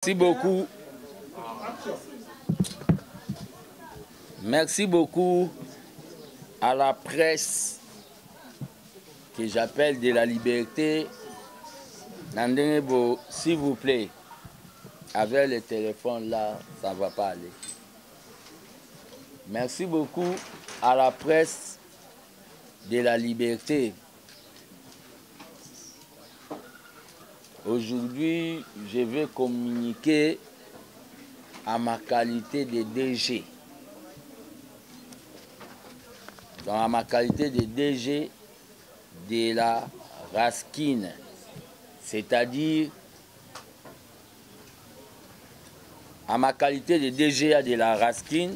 Merci beaucoup. Merci beaucoup à la presse que j'appelle de la liberté. Nandengebo, s'il vous plaît, avec le téléphone là, ça ne va pas aller. Merci beaucoup à la presse de la liberté. Aujourd'hui, je vais communiquer à ma qualité de DG. Dans ma qualité de DG de la Raskin, c'est-à-dire à ma qualité de DGA de la Raskin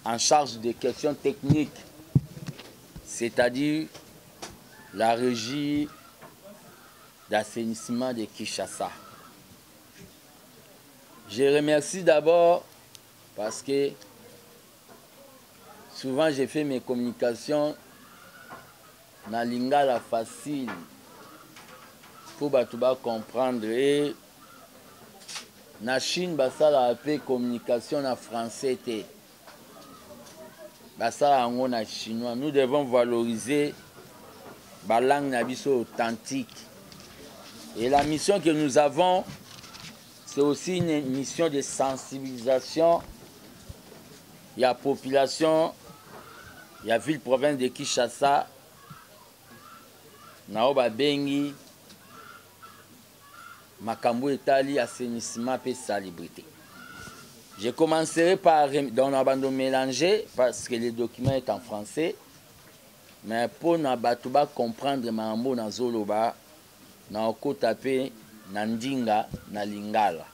en charge des questions techniques, c'est-à-dire la régie d'assainissement de Kinshasa. Je remercie d'abord parce que souvent j'ai fait mes communications dans lingala facile pour batouba comprendre et na Chine basala appelé communication en français te basala ango na chinois. Nous devons valoriser la langue nabiso authentique. Et la mission que nous avons, c'est aussi une mission de sensibilisation. Il y a la population, il y a la ville-province de Kinshasa, Naoba Bengi, Makambo Etali, assainissement et salubrité. Je commencerai par dans un mélanger parce que le document est en français. Mais pour Nabatouba comprendre Mambo Nazoloba, na oko tapé na ndinga na lingala.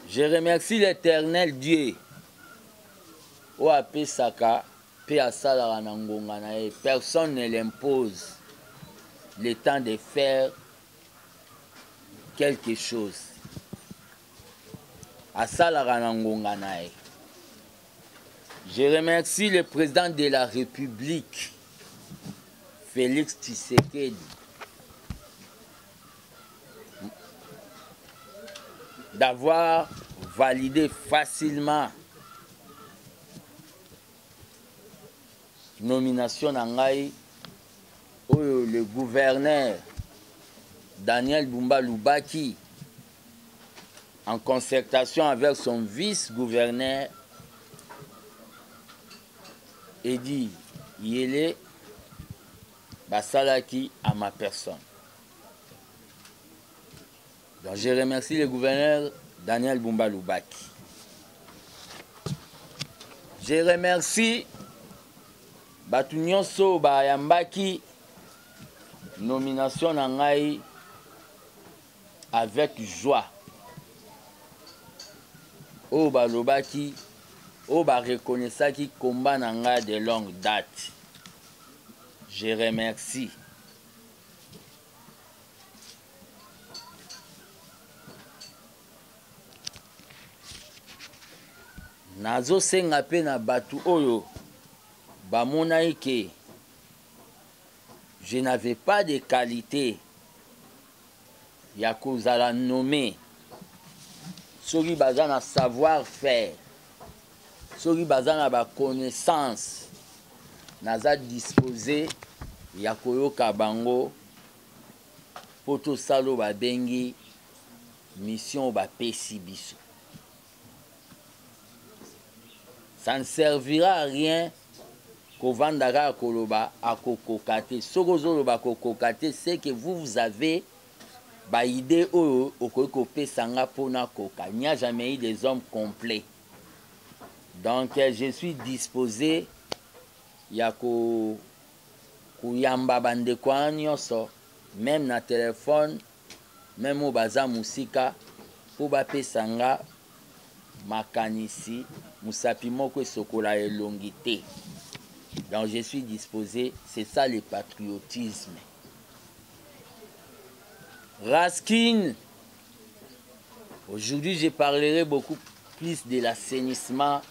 Je remercie l'Éternel Dieu au apé saka pe asala na ngonga na ye. Personne ne l'impose le temps de faire quelque chose. Asala na ngonga na ye. Je remercie le président de la République Félix Tshisekedi d'avoir validé facilement nomination Nangaï où le gouverneur Daniel Bumba Lubaki en concertation avec son vice-gouverneur Edi Yele Basalaki à ma personne. Donc je remercie le gouverneur Daniel Bumba Lubaki. Je remercie Batunyonso Bayambaki nomination Nangaï avec joie. Oba Lubaki, Oba reconnaissaki combat Nangaï de longue date. Je remercie. Nazo senga pe na batu oyo bamonaï ke je n'avais pas de qualité ya kozala nommé soki baza na savoir-faire soki baza na ba connaissance naza disposé ya koyoka bango poto salo ba bengi mission ba pesi biso. Ça ne servira à rien qu'au vendara koloba à kokokate. Sogozoloba kokokate, c'est que vous avez ba idée au kokope sanga pona koka. Il n'y a jamais eu des hommes complets. Donc je suis disposé yako kuyamba bande kwa nyonso, même na téléphone, même au baza musika, pour ba pesanga makanisi musapi moko sokola elongité. Donc je suis disposé, c'est ça le patriotisme. Raskin, aujourd'hui je parlerai beaucoup plus de l'assainissement,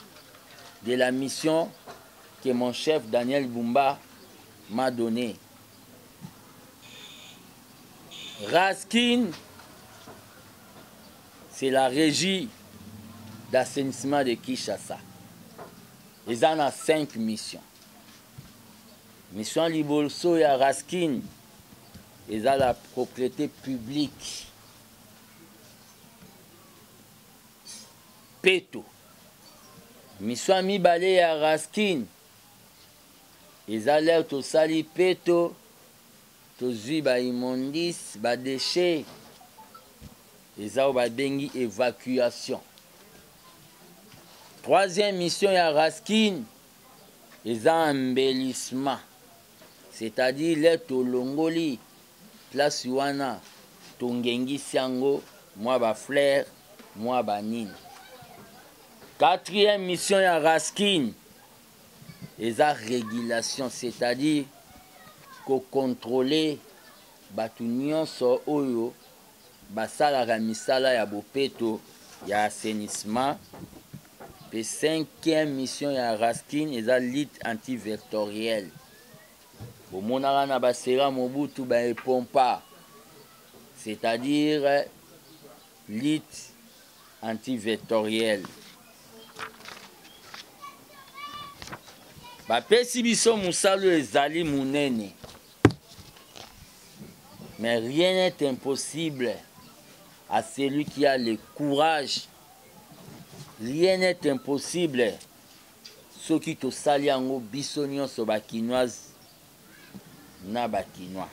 de la mission que mon chef Daniel Bumba m'a donnée. Raskin, c'est la régie d'assainissement de Kinshasa. Ils en ont 5 missions. Mission Libolso et Raskin, ils ont la propriété publique. Peto. Mission Mibale et Raskin, ils ont l'air au sali Peto, tozui ba immondis, ba déchets. Ils ont ba bengi évacuation. 3e mission ya Raskin, ils ont embellissement. C'est-à-dire les tolongoli, place wana, tongengi siango, moi ba flair, moi ba nine. 4e mission ya Raskin, ils ont régulation, c'est-à-dire qu'on contrôle batu nyonso oyo basalaka misala ya bopeto ya assainissement. Et 5e mission ya Raskin, ils ont lutte antivectorielle. Au monara basera mobutu ba epompa, c'est-à-dire lutte antivectorielle. Bapesi biso musalo ezali munene. Mais rien n'est impossible à celui qui a le courage. Rien n'est impossible. Ceux qui te salient en biso nyonso ba kinoise na ba kinois.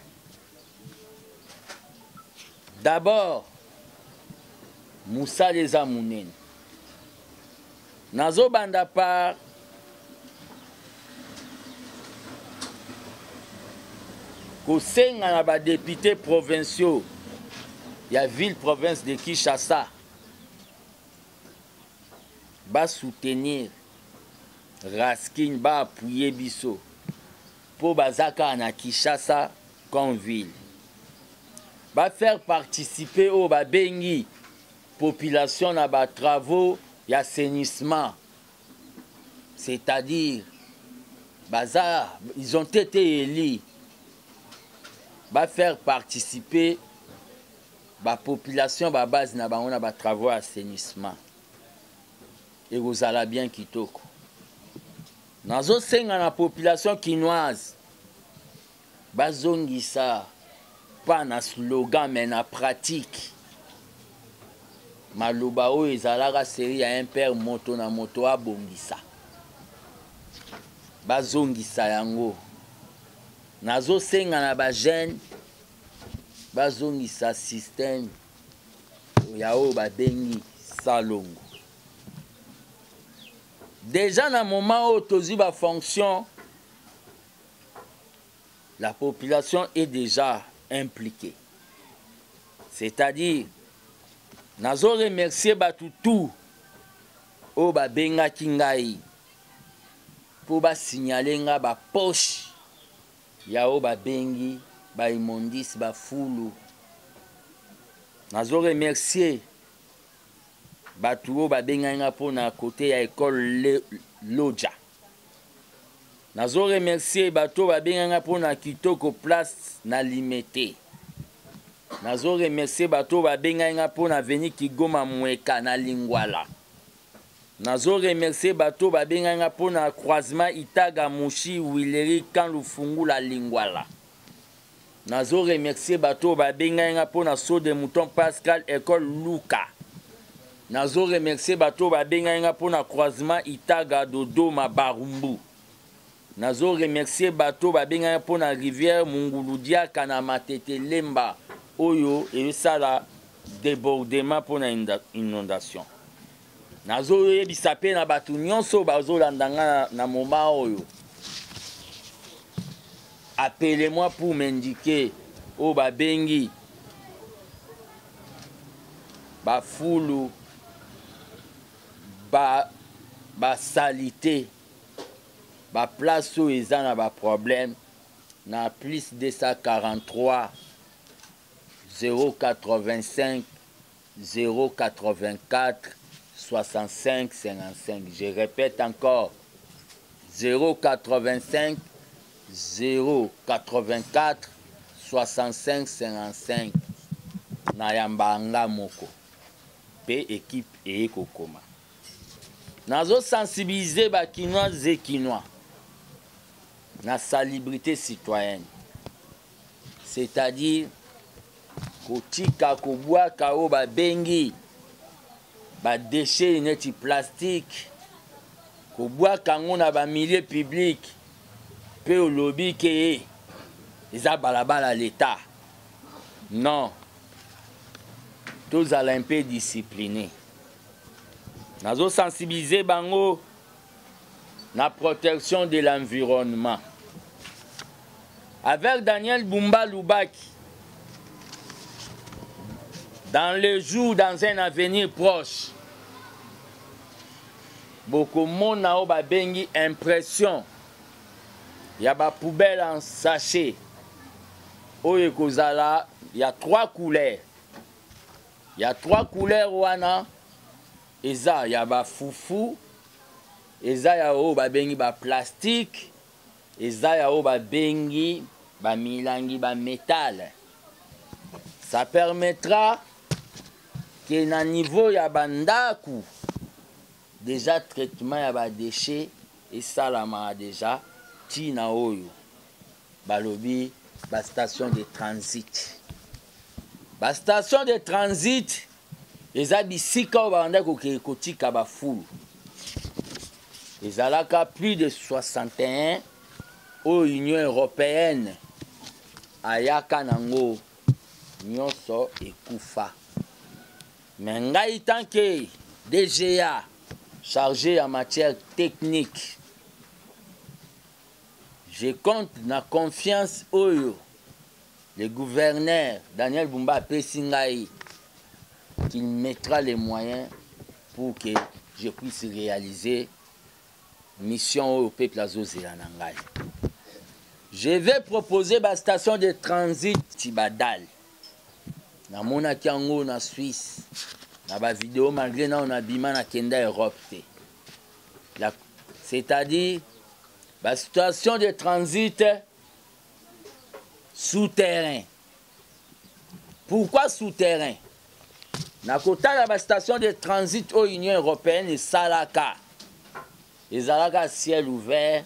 D'abord, Moussa les a munene. Nazo banda par kosenga na ba députés provinciaux ya ville province de Kinshasa ba soutenir Raskin, ba appuyer biso pour bazaka na Kinshasa comme ville. Ba faire participer au ba bengi population na ba travaux d'assainissement. C'est-à-dire baza ils ont été élus. Ba faire participer la population ba base na bango na ba travaux d'assainissement. Et vous allez bien kitoko. Nazo senga na population kinoise. Bazongisa pas na slogan mais na pratique. Maloba o ezalaka série ya un père moto na moto abongisa. Bazongisa yango. Nazo senga na ba jeune bazongisa système ya o ba bengi salongo. Déjà dans le moment où tozi ba fonction, la population est déjà impliquée. C'est-à-dire nazo remercier batutu o ba benga kingai pour ba signaler nga ba poche ya o ba bengi ba imondis ba fulu. Nazo remercier batu o ba benga nga pour na côté ya école Lodja. Nazo remercier batu ba benga nga pour na kitoko place na limité. Nazo remercier batu ba benga nga pour na venir Kigoma Mweka na Lingwala. Nazo remercier batu ba benga nga pour na croisement Itaga Mushi Wileri kan lufungu la Lingwala. Nazo remercier batu ba benga nga pour na saut de mouton Pascal école Luka. Nazo remercier bato ba benga nga pour na croisement Itaga Dodoma Barumbu. Nazo remercier bato ba benga nga pour na rivière Munguludia kana Matete Lemba oyo et ça la débordement pour na inondation. Nazo yebisa pe na bato nyonso bazo landanga na moment oyo. Appelez-moi pour m'indiquer o ba bengi ba fulu ba salité ba place où ils ont ba problème na plus 243 085 084 65 55. Je répète encore 085 084 65 55. na yambanga moko pe équipe ekokoma. Nazo sensibiliser ba Kinois et Kinois na salubrité citoyenne, c'est-à-dire kotika kobwaka o ba bengi ba déchets neti plastique, kobwaka ngo na ba milieu public pe olobi ke eza balabala l'État. Non, tous à un peu disciplinés. Nazo sensibiliser bango na protection de l'environnement. Avec Daniel Bumba Lubaki, dans les jours, dans un avenir proche, beaucoup de monde a bengi impression. Il y a des poubelles en sachet. Il y a 3 couleurs. Il y a 3 couleurs wana. Il y a des foufou. Il y a des plastique. Il y a des milangi métal. Ça permettra que na niveau ya bandaku déjà traitement ya ba déchets et salama déjà tina oyo balobi ba station de transit. Ba station de transit eza bisika o banda ko kotika ba fulu. Ezalaka plus de 61 au Union européenne ayaka nango nyonso ekufa. Mais ngai tant que DGA chargé en matière technique, je compte na confiance oyo le gouverneur Daniel Bumba Pessingaï qu'il mettra les moyens pour que je puisse réaliser mission au peuple Azozelanangai. Je vais proposer ma station de transit Tibadal. Na mona kiango na Suisse. Na ba vidéo malgré na on a bima na kenda Europe. C'est-à-dire la station de transit souterrain. Pourquoi souterrain? Na kota la station de transit au Union européenne et Salaka. Et Salaka ciel ouvert,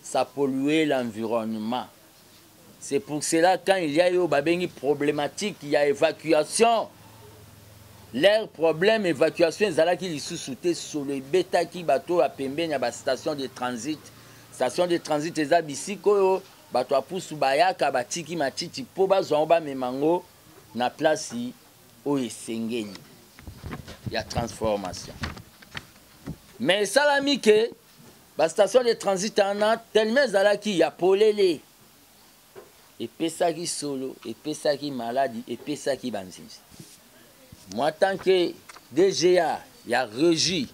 ça pollue l'environnement. C'est pour cela quand il y a eu une problématique, il y a évacuation. Leur problème évacuation, ils qui sous-souté sur le bêta qui bateau à Pembe, il y a une station de transit. Station de transit, ils ont ici, bateau à Poussou Bayaka, batiki matiti, poba zomba memango, na place ici, au Esengeli. Il y a transformation. Mais ça l'a mis que, la station de transit en a tellement zalaki, il y a polélé. Et pesaki solo, et pesaki maladie, et pesaki banzis. Moi, tant que DGA, il y a régie,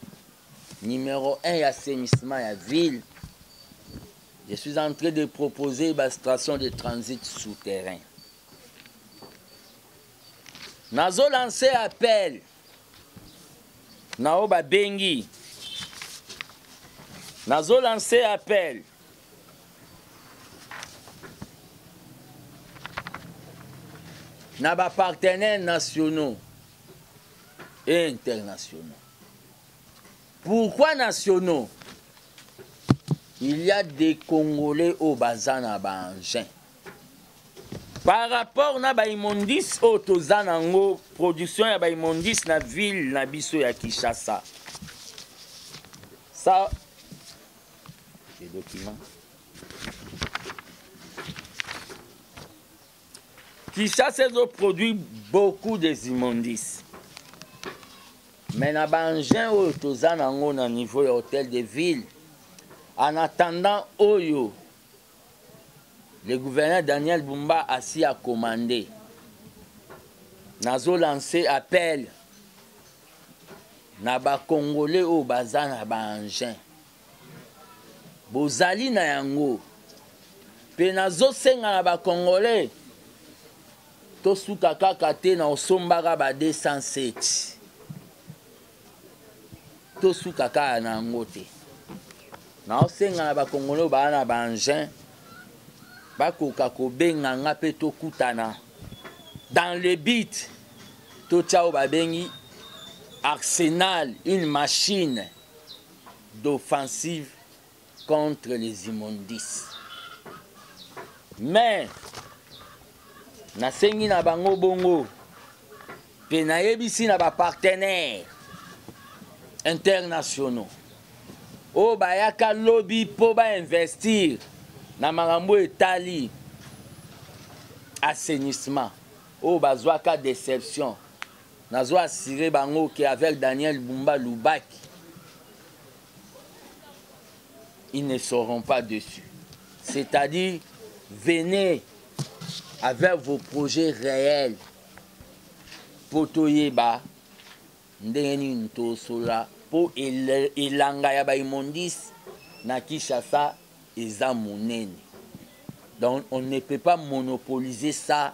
numéro 1, il y a assainissement, il y a ville, je suis en train de proposer une station de transit souterrain. Nazo lancé appel, Naoba Bengi, Nazo lancé appel. N'a pas partenaires nationaux et internationaux. Pourquoi nationaux? Il y a des Congolais au bazan à Bangin. Par rapport à l'immondice au Tozanango, production de l'immondice dans la ville na biso ya Kinshasa. Ça, c'est des documents. Kinshasa produit beaucoup d'immondices. Mais na Bangin au Tozanango na niveau de hôtel de ville, en attendant Oyo, le gouverneur Daniel Bumba assis à commander. Nazo lancé appel. Naba Congolais au bazan à Bangin. Bozali na yango. Pe nazo senga na ba Congolais. To suka kaka te na osombaka ba 207. To suka kaka na yango te. Na osenga na ba Congolais ba na Bangin. Bakoka kobenga nga pe tokutana dans le but Totiao Babengi, arsenal, une machine d'offensive contre les immondices. Mais, nasengi na bango bongo, pe nayebisi na ba partenaires internationaux. O bayaka lobby po ba investir na makambo etali assainissement. O bazwaka déception. Nazo assuré bango que avec Daniel Bumba Lubaki, ils ne seront pas dessus. C'est-à-dire, venez avec vos projets réels. Potoyeba, ndeni ntosola, po elanga ya ba immondice na Kinshasa eza monene. Donc on ne peut pas monopoliser ça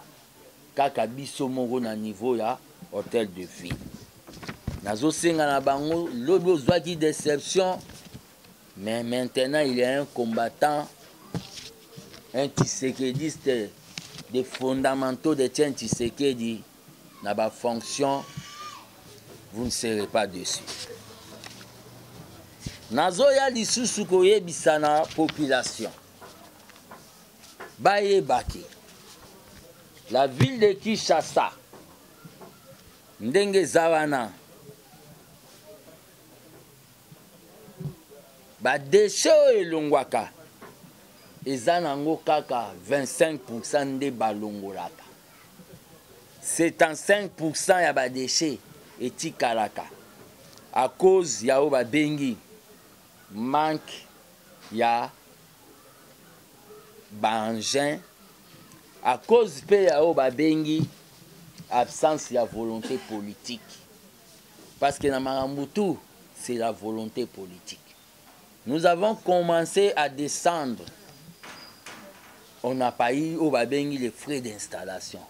kaka biso moko na niveau ya hôtel de ville. Nazo senga na bango lobi ozwaki déception, mais maintenant il est un combattant, un Tshisekediste des fondamentaux de Tien Tshisekedi na ba fonction, vous ne serez pas dessus. Nazo ya lisusu koyebisa na population. Bayebaki. La ville de Kinshasa, ndenge zawana, ba déchets elongwaka, eza nango kaka 25% de balongolaka. 75% ya ba déchets etikalaka à cause ya o babengi manque ya bangin, à cause pe ya o babengi absence de volonté politique. Parce que dans Marambutu, c'est la volonté politique. Nous avons commencé à descendre. On n'a pas eu au Babengi les frais d'installation.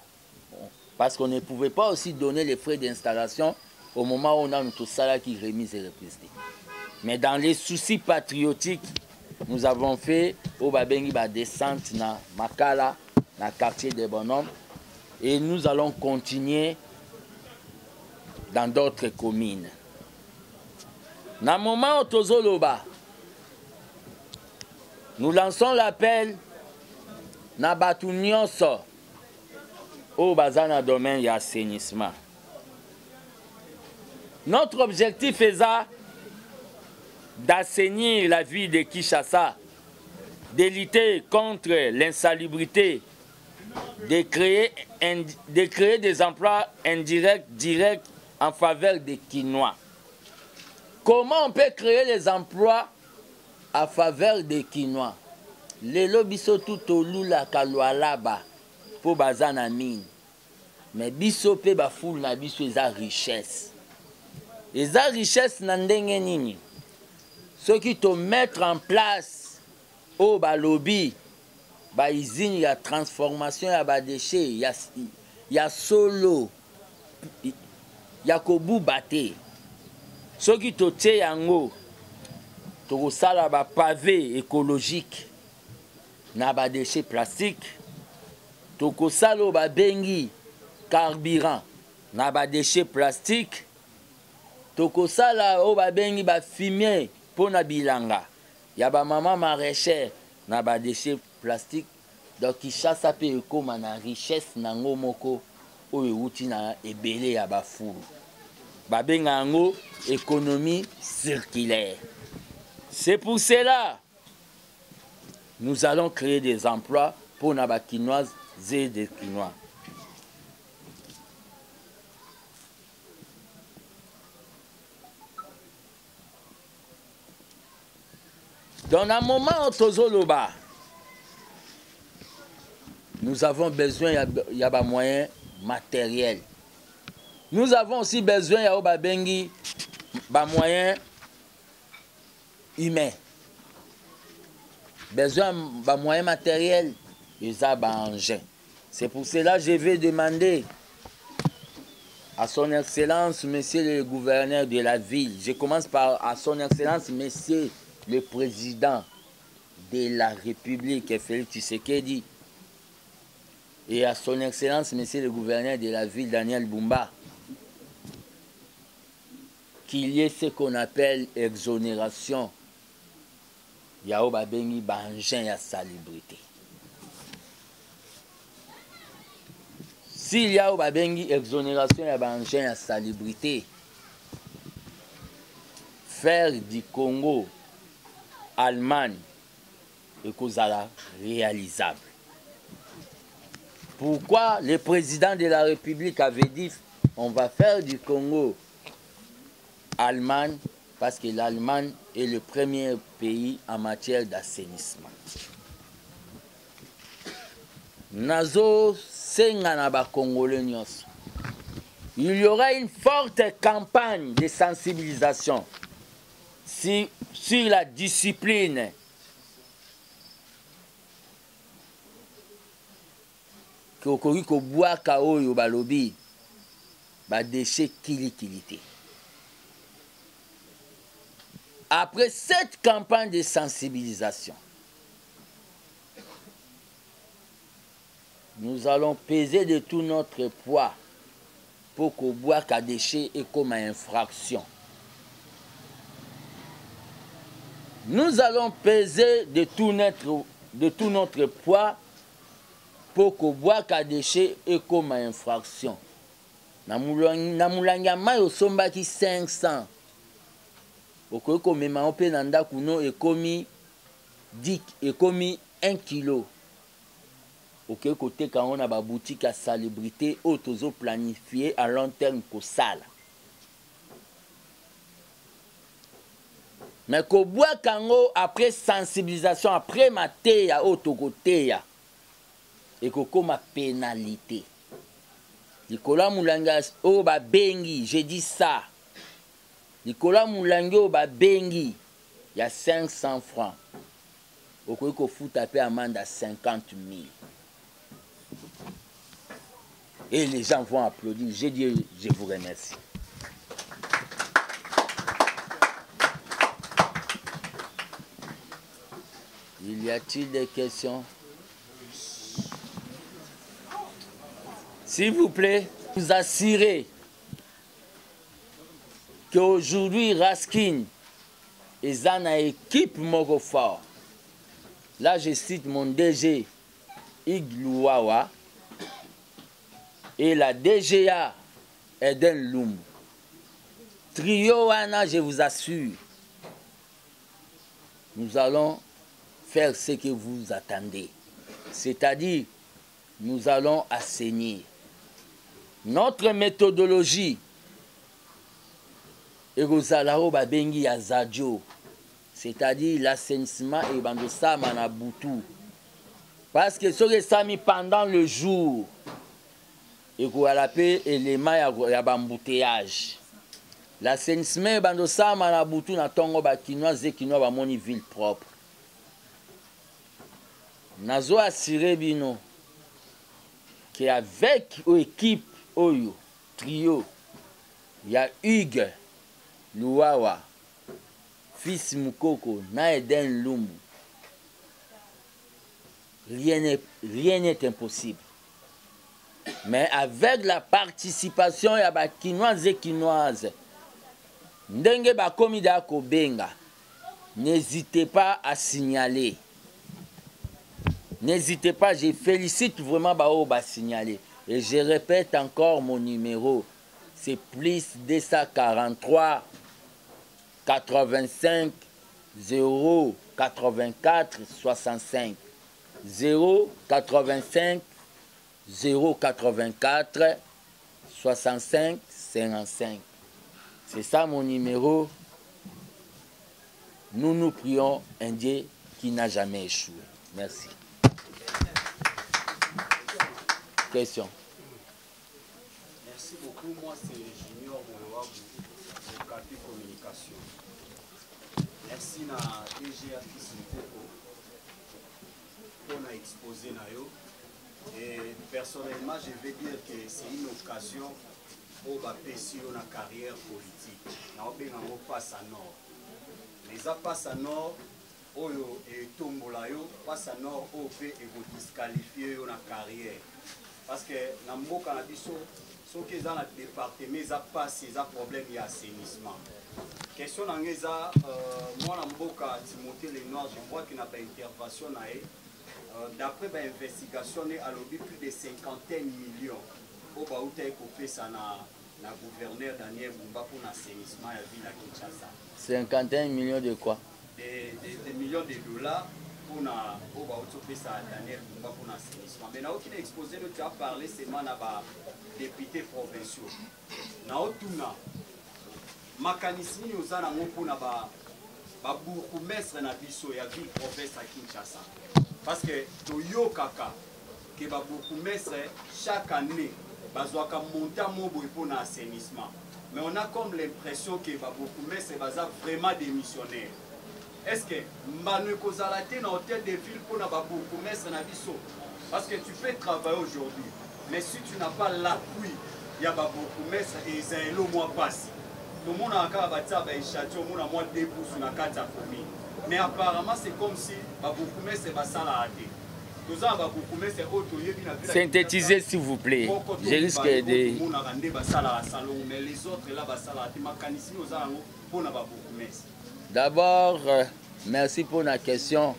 Parce qu'on ne pouvait pas aussi donner les frais d'installation au moment où on a notre salaire qui remise et represté. Mais dans les soucis patriotiques, nous avons fait au Babengi la descente dans Makala, dans le quartier des bonhommes. Et nous allons continuer dans d'autres communes. Dans le moment où Tozoloba, nous lançons l'appel na batu nyonso au bazana domaine et assainissement. Notre objectif est d'assainir la vie de Kinshasa, de lutter contre l'insalubrité, de créer des emplois indirects, directs en faveur des Kinois. Comment on peut créer les emplois en faveur des Kinois? Les lobiso tout au lula kalwalaba pour bazana mine. Mais biso pe ba foule na biso eza richesse. Eza richesse na ndenge nini? Ce qui te mettre en place au balobi ba usine ya transformation ya ba déchets ya solo ya kobu bate. Ce qui te tie yango to sala ba pavé écologique na ba déchets plastiques, to sala ba bengi carburant na ba déchets plastiques, to sala o ba bengi ba fumier pour na bilanga ya ba maman maraîchère na ba déchets plastiques. Donc Kinshasa pe ekoma na richesse nango moko oyo euti na ebele ya ba fulu. Ba benga yango économie circulaire. C'est pour cela nous allons créer des emplois pour na ba Kinoises et des Kinois. Dans un moment où Tozoloba, nous avons besoin de moyens matériels. Nous avons aussi besoin de moyens humains. Besoin de moyens matériels et d'engins. C'est pour cela que je vais demander à son Excellence, Monsieur le gouverneur de la ville. Je commence par à son Excellence, Monsieur le Président de la République, Félix Tshisekedi. Et à son Excellence, Monsieur le gouverneur de la ville, Daniel Bumba, qu'il y ait ce qu'on appelle exonération. Yao babengi bangin ya salubrité. S'il y a babengi exonération ya bangin ya salubrité, faire du Congo Allemagne et kozala réalisable. Pourquoi le président de la République avait dit on va faire du Congo Allemagne? Parce que l'Allemagne est le premier pays en matière d'assainissement. Nazo Senganaba Congolais. Il y aura une forte campagne de sensibilisation sur la discipline okoki kobwaka oyo balobi badeshe kilikilité. Après cette campagne de sensibilisation, nous allons peser de tout notre poids pour que bwaka déchet et comme infraction. Nous allons peser de tout notre poids pour que bwaka déchet et comme infraction. Namulanga mayo somba ki 500. Okoki komema mpe na ndako no ekomi 1 kilo. Okoki koteka ngo na baboutique ya salubrité oyo tozo planifier à long terme kosala. Mais kobwaka ngo après sensibilisation, après mateya oyo tokoteya ekokoma pénalité. Likola mulanga oyo babengi, j'ai dit ça. Likola mulangi oyo babengi ya 500 francs. Okoki kofuta pe amende à 50 000. Et les gens vont applaudir. J'ai dit, je vous remercie. Il y a-t-il des questions? S'il vous plaît, vous assurez qu'aujourd'hui, Raskin est une équipe moko fort. Là, je cite mon DG Iglouawa et la DGA Eden Lumbu. Trio Wana, je vous assure, nous allons faire ce que vous attendez. C'est-à-dire, nous allons assainir. Notre méthodologie, c'est-à-dire l'assainissement et bandosa manabutu. Parce que ce que ça mis pendant le jour, et qu'on a l'appelé élément ya bambouteillage. L'assainissement et bandosa manabutu na tongo ba kinois et kinois ba moni ville propre. Nazo assuré bino qu'avec l'équipe Oyo, trio, il y a Hugues Louawa, fils Moukoko, Naeden Lumbu. Rien n'est impossible. Mais avec la participation de la Kinoise et Kinoise, Ndenge Bakomida Kobenga, n'hésitez pas à signaler. N'hésitez pas, je félicite vraiment Bao à signaler. Et je répète encore mon numéro. C'est plus 243 85 0 84 65 0 85 0 84 65 55. C'est ça mon numéro. Nous nous prions un Dieu qui n'a jamais échoué. Merci. Question. Merci beaucoup. Moi, c'est Junior Moloabu, de Capi Communication. Merci na DGA Fisinteko pour exposer nayo. Et personnellement, je vais dire que c'est une occasion pour bapesi na carrière politique. Na obengango passe à nord. Les passe à nord. Oyo et tombola yo passe à nord au fait et vous disqualifier na carrière. Parce que na mboka na biso soki eza na département eza pasi eza problème ya assainissement. Question nange eza mwana mboka Timothée Lenoir, je crois que na ba intervention na ye d'après ba investigation ne alobi plus de 50 millions o ba uta ekopesa na gouverneur Daniel Bumba pour l'assainissement ya ville à Kinshasa. 51 millions de quoi? Des millions de dollars pour na o ba utopesa Daniel Bumba pour l'assainissement. Mais na aucune exposé tu as parlé seulement na ba députés provinciaux. Na otuna makanisi nini oza nango mpona babourgmestre na biso ya ville province ya Kinshasa, parce que toyokaka ke babourgmestre chaque année bazwaka montant mobo mpona assainissement, mais on a comme l'impression que babourgmestre baza vraiment démissionnaire. Est-ce que mbano ekozala te na hôtel de ville mpona babourgmestre na biso? Parce que tu peux travailler aujourd'hui, mais si tu n'as pas l'appui ya babourgmestre ezali lo mwa pasi. Tout le monde a encore battu à échâteau, tout le monde a moins de 2 pouces sur la carte à famille. Mais apparemment, c'est comme si beaucoup de c'est ça la raté. Tout ça, beaucoup de c'est autre lieu. Synthétisez s'il vous plaît. Je risque de. Tout le monde a rendu à salon, mais les autres là, ça la raté. Mécanicien, nous avons pour na beaucoup de. D'abord, merci pour la question.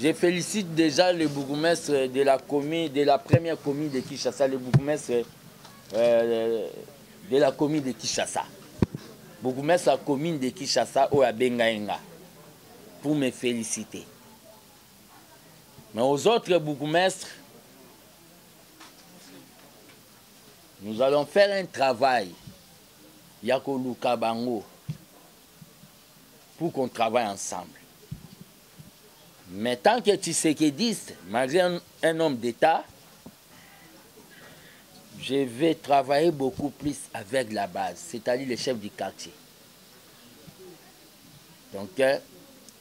Je félicite déjà le bourgmestre de la commune, de la première commune de Kinshasa, le bourgmestre de la commune de Kinshasa. Bourgmestre de la commune de Kinshasa, Oyabengaenga, pour me féliciter. Mais aux autres bourgmestres, nous allons faire un travail, Yako Luka Bango, pour qu'on travaille ensemble. Mais tant que Tshisekedi, malgré un homme d'État, je vais travailler beaucoup plus avec la base, c'est-à-dire les chefs du quartier. Donc,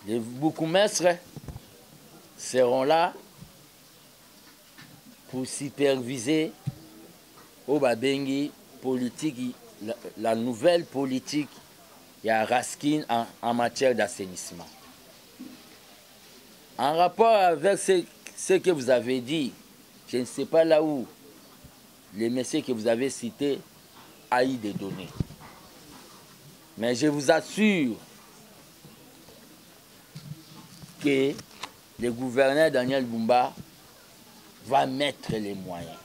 les bourgmestres seront là pour superviser au Babengi politique, la nouvelle politique, il y a Raskin en matière d'assainissement. En rapport avec ce que vous avez dit, je ne sais pas là où les messieurs que vous avez cités a eu des données. Mais je vous assure que le gouverneur Daniel Bumba va mettre les moyens.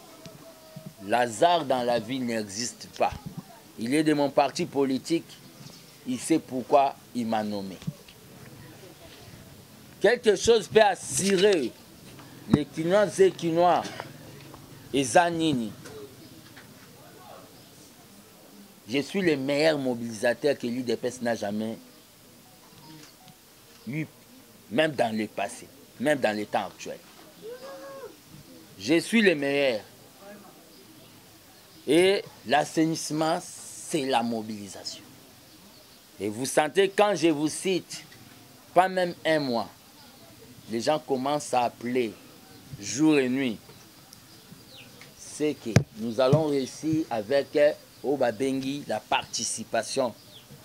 L'hasard dans la vie n'existe pas. Il est de mon parti politique, il sait pourquoi il m'a nommé. Quelque chose peut assurer les Kinois et Kinois et Zanini. Je suis le meilleur mobilisateur que l'UDPS n'a jamais eu, même dans le passé, même dans les temps actuels. Je suis le meilleur. Et l'assainissement, c'est la mobilisation. Et vous sentez, quand je vous cite, pas même un mois, les gens commencent à appeler jour et nuit. C'est que nous allons réussir avec Obabengi la participation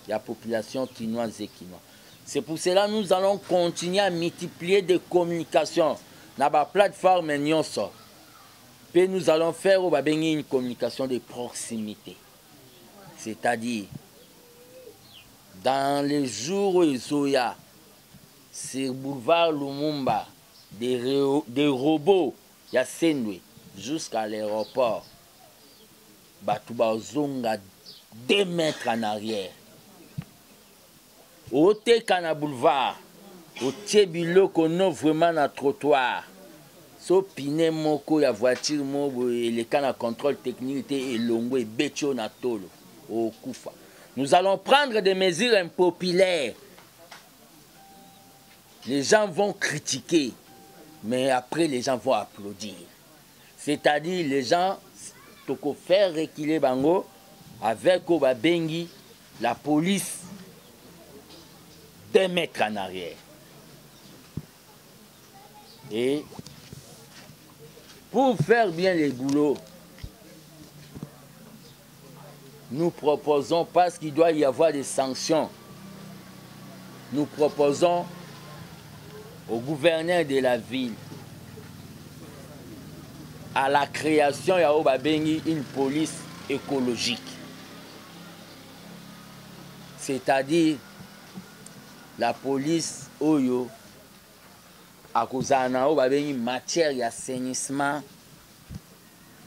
de la population quinoise et quinoise. C'est pour cela que nous allons continuer à multiplier des communications dans la plateforme Nyonso. Puis nous allons faire Obabengi une communication de proximité. C'est-à-dire, dans les jours où il y a sur boulevard Lumumba, des robots, il y a Sendwe, jusqu'à l'aéroport, Batouba Zonga 2 mètres en arrière. Au Tekana boulevard, au Tchébilo qu'on a vraiment un trottoir. So piné moko ya voiture mo et les cannes à contrôle technique et longo et betcho na tolo au Koufa. Nous allons prendre des mesures impopulaires. Les gens vont critiquer, mais après les gens vont applaudir. C'est-à-dire les gens, toko faire reculer bango avec Obabengi, la police 2 mètres en arrière. Et pour faire bien les boulots, nous proposons, parce qu'il doit y avoir des sanctions, nous proposons au gouverneur de la ville à la création ya oyo babengi une police écologique. C'est-à-dire la police oyo akozala na oyo babengi matière d'assainissement.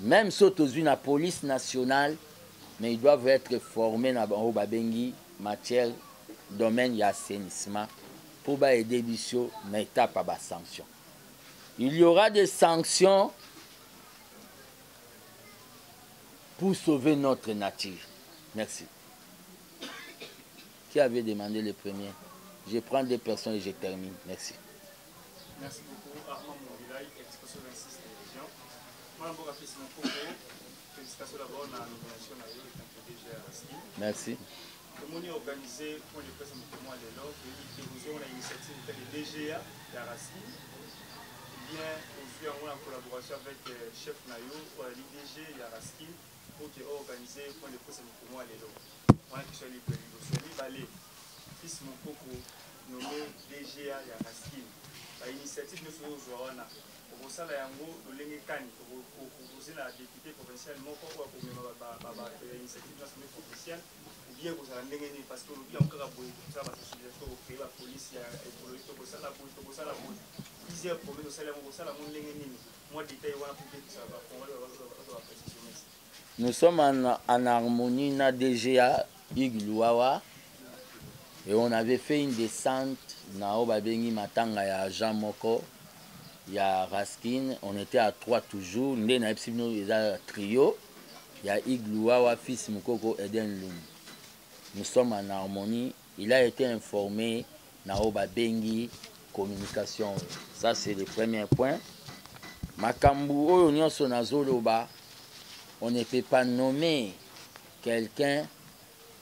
Même si tu la police nationale, mais ils doivent être formés dans oyo babengi matière domaine d'assainissement pour aider biso na étape à sanction. Il y aura des sanctions pour sauver notre nature. Merci. Qui avait demandé le premier? Je prends des personnes et je termine. Merci. Merci beaucoup. Armand Mobilay, Expression 26 télévision. Moi, je vais faire mon propos. Félicitations d'abord à la nomination de DG Araski. Merci. Comment on a organisé pour les personnes comme moi de l'ordre, nous avons l'initiative de DGA Araski. Bien, aujourd'hui, on a en collaboration avec le chef Nayo, l'IDG Araski, pour organiser pour les personnes comme moi de l'ordre. On a qui soit libre, balé. Fils mon coco nommé DGA Araski. L'initiative de ce jour, pour ça, yango lolenge kani pour proposer la députée provinciale moko pour l'initiative nationale provinciale ou bien pour ça ndenge parce que bien encore boy ça va se pour créer la police ya écologique pour ça la police plusieurs problèmes ça la ça la ndenge nini moi détail wana pour que ça va préciser. Nous sommes en harmonie na DGA Igluawa et on avait fait une descente na obabengi matanga ya Jean Moko. Il y a Raskin, on était à 3 toujours. Il y a un trio. Il y a Igluawa, fils Mukoko, Eden Lum. Nous sommes en harmonie. Il a été informé Naoba Bengi, communication. Ça, c'est le premier point. Makambu, on ne peut pas nommer quelqu'un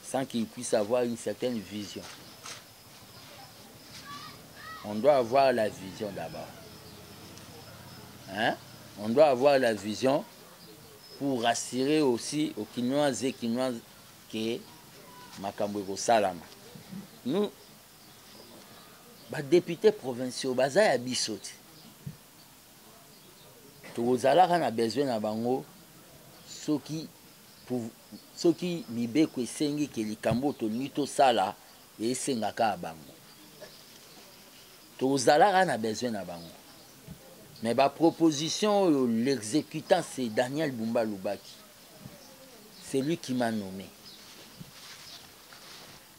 sans qu'il puisse avoir une certaine vision. On doit avoir la vision d'abord. Hein? On doit avoir la vision pour rassurer aussi aux Kinoises et Kinoises que Makambo Salama. Nous, députés provinciaux, Baza ya Bisoti. Tozala on a besoin na bango soki mibeko esengi ke likambo to nito sala et sengaka bango. Tozala on a besoin na bango. Mais ma proposition, l'exécutant, c'est Daniel Bumba Lubaki. C'est lui qui m'a nommé.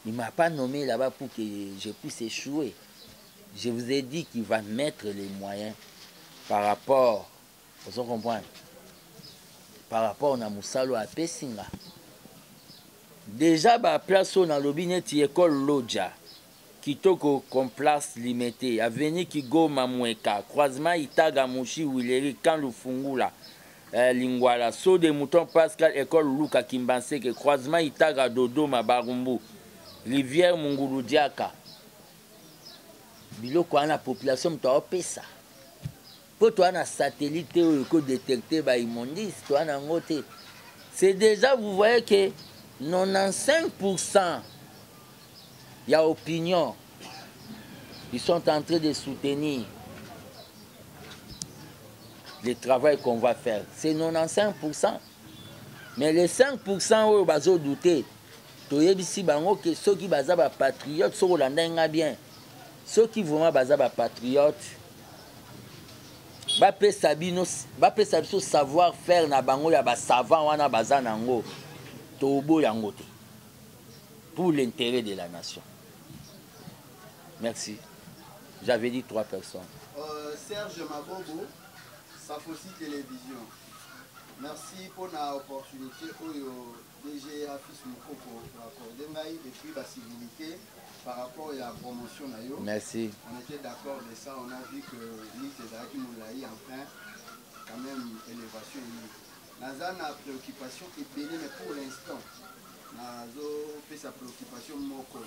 Il ne m'a pas nommé là-bas pour que je puisse échouer. Je vous ai dit qu'il va mettre les moyens par rapport, vous comprenez, par rapport à Moussalo à Pessinga. Déjà, la place dans le binet, école Lodja. Kitoko complexe limité avenue Kigoma Mweka croisement Itaga Mushi Wileri Kan Lufungula Lingwala saut des moutons Pascal école Luka Kimbanseke croisement Itaga Dodoma Barumbu rivière Mungulu Diaka biloko ana population mto pesa po to ana satellite ko détecter ba immondice to ana ngote. C'est déjà vous voyez que 95% il y a opinion. Ils sont en train de soutenir le travail qu'on va faire. C'est 95%. Mais les 5% où ils ont douté, ceux qui sont patriotes, ceux qui bien. Ceux qui vont être patriotes, ils savoir faire na bango ya ba savant wana bazanango tobo yangote pour l'intérêt de la nation. Merci. J'avais dit 3 personnes. Serge Mabobo, Safosi Télévision. Merci pour l'opportunité pour DGA Fils Mukoko pour accorder depuis la civilité par rapport à la promotion. Merci. On était d'accord de ça. On a vu que l'île de Moulaï, enfin, quand même, élévation. Nazan a préoccupation est belle, mais pour l'instant, Nazo fait sa préoccupation Moko.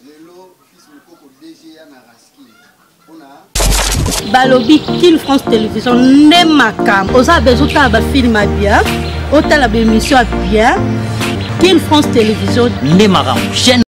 Lelo Fils Mukoko DGA Araski. Balobi Kin France Télévision Nemakam. Osa besoin ba film bien. Ota la émission bien. Kin France Télévision Nemakam.